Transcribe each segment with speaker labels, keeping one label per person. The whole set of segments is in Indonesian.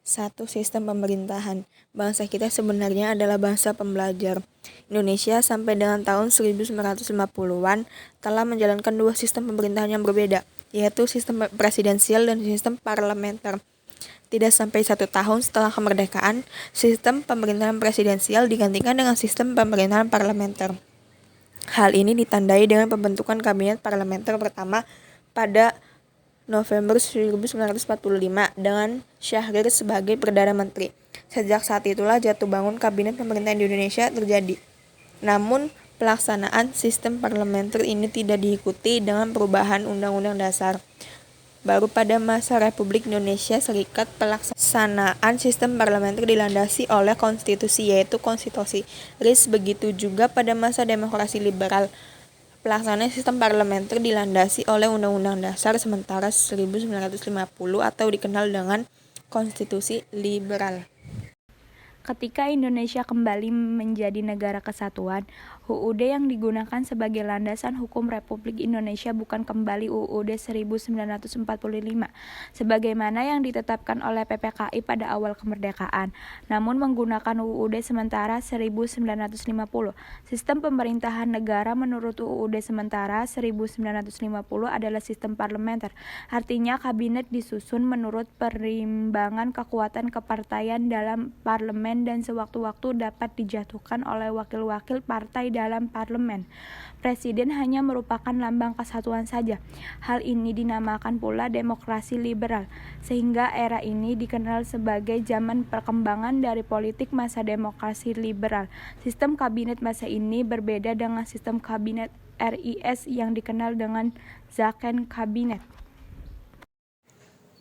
Speaker 1: Satu, sistem pemerintahan. Bangsa kita sebenarnya adalah bangsa pembelajar. Indonesia sampai dengan tahun 1950-an telah menjalankan dua sistem pemerintahan yang berbeda, yaitu sistem presidensial dan sistem parlementer. Tidak sampai 1 tahun setelah kemerdekaan, sistem pemerintahan presidensial digantikan dengan sistem pemerintahan parlementer. Hal ini ditandai dengan pembentukan kabinet parlementer pertama pada November 1945 dengan Syahrir sebagai Perdana Menteri. Sejak saat itulah jatuh bangun kabinet pemerintahan di Indonesia terjadi. Namun, pelaksanaan sistem parlementer ini tidak diikuti dengan perubahan Undang-Undang Dasar. Baru pada masa Republik Indonesia Serikat pelaksanaan sistem parlementer dilandasi oleh konstitusi, yaitu konstitusi RIS. Begitu juga pada masa demokrasi liberal. Pelaksanaan sistem parlementer dilandasi oleh Undang-Undang Dasar sementara 1950 atau dikenal dengan Konstitusi Liberal.
Speaker 2: Ketika Indonesia kembali menjadi negara kesatuan, UUD yang digunakan sebagai landasan hukum Republik Indonesia bukan kembali UUD 1945, sebagaimana yang ditetapkan oleh PPKI pada awal kemerdekaan, namun menggunakan UUD sementara 1950. Sistem pemerintahan negara menurut UUD sementara 1950 adalah sistem parlementer, artinya kabinet disusun menurut perimbangan kekuatan kepartaian dalam parlemen dan sewaktu-waktu dapat dijatuhkan oleh wakil-wakil partai dalam parlemen. Presiden hanya merupakan lambang kesatuan saja. Hal ini dinamakan pula demokrasi liberal, sehingga era ini dikenal sebagai zaman perkembangan dari politik masa demokrasi liberal. Sistem kabinet masa ini berbeda dengan sistem kabinet RIS yang dikenal dengan Zakon Kabinet.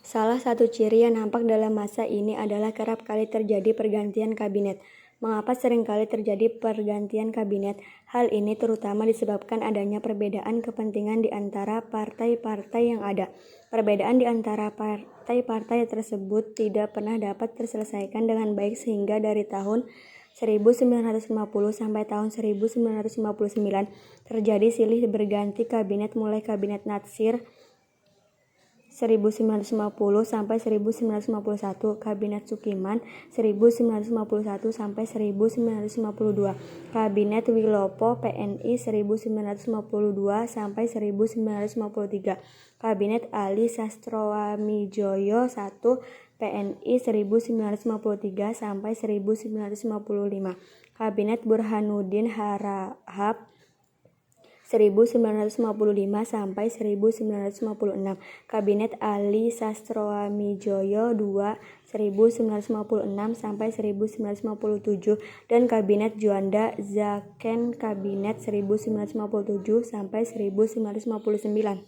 Speaker 3: Salah satu ciri yang nampak dalam masa ini adalah kerap kali terjadi pergantian kabinet. Mengapa seringkali terjadi pergantian kabinet? Hal ini terutama disebabkan adanya perbedaan kepentingan di antara partai-partai yang ada. Perbedaan di antara partai-partai tersebut tidak pernah dapat terselesaikan dengan baik sehingga dari tahun 1950 sampai tahun 1959 terjadi silih berganti kabinet, mulai kabinet Natsir 1950 sampai 1951, kabinet Sukiman 1951 sampai 1952, kabinet Wilopo PNI 1952 sampai 1953, kabinet Ali Sastroamidjojo I PNI 1953 sampai 1955, kabinet Burhanuddin Harahap 1955 sampai 1956, kabinet Ali Sastroamidjojo II 1956 sampai 1957, dan kabinet Juanda Zakon Kabinet 1957 sampai 1959.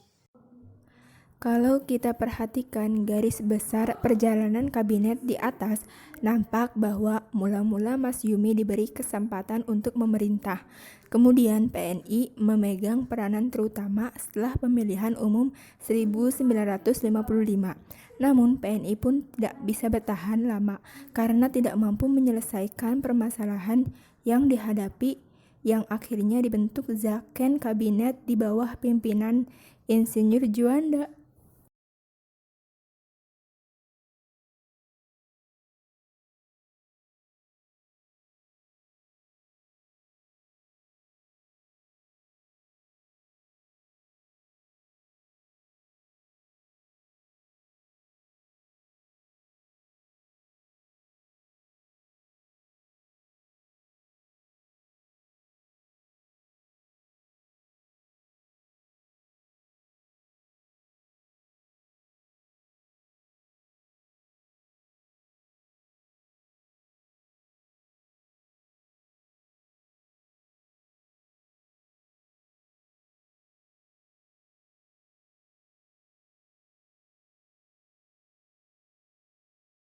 Speaker 4: Kalau kita perhatikan garis besar perjalanan kabinet di atas, nampak bahwa mula-mula Mas Yumi diberi kesempatan untuk memerintah. Kemudian PNI memegang peranan terutama setelah pemilihan umum 1955. Namun PNI pun tidak bisa bertahan lama karena tidak mampu menyelesaikan permasalahan yang dihadapi, yang akhirnya dibentuk Zakon Kabinet di bawah pimpinan Insinyur Juanda.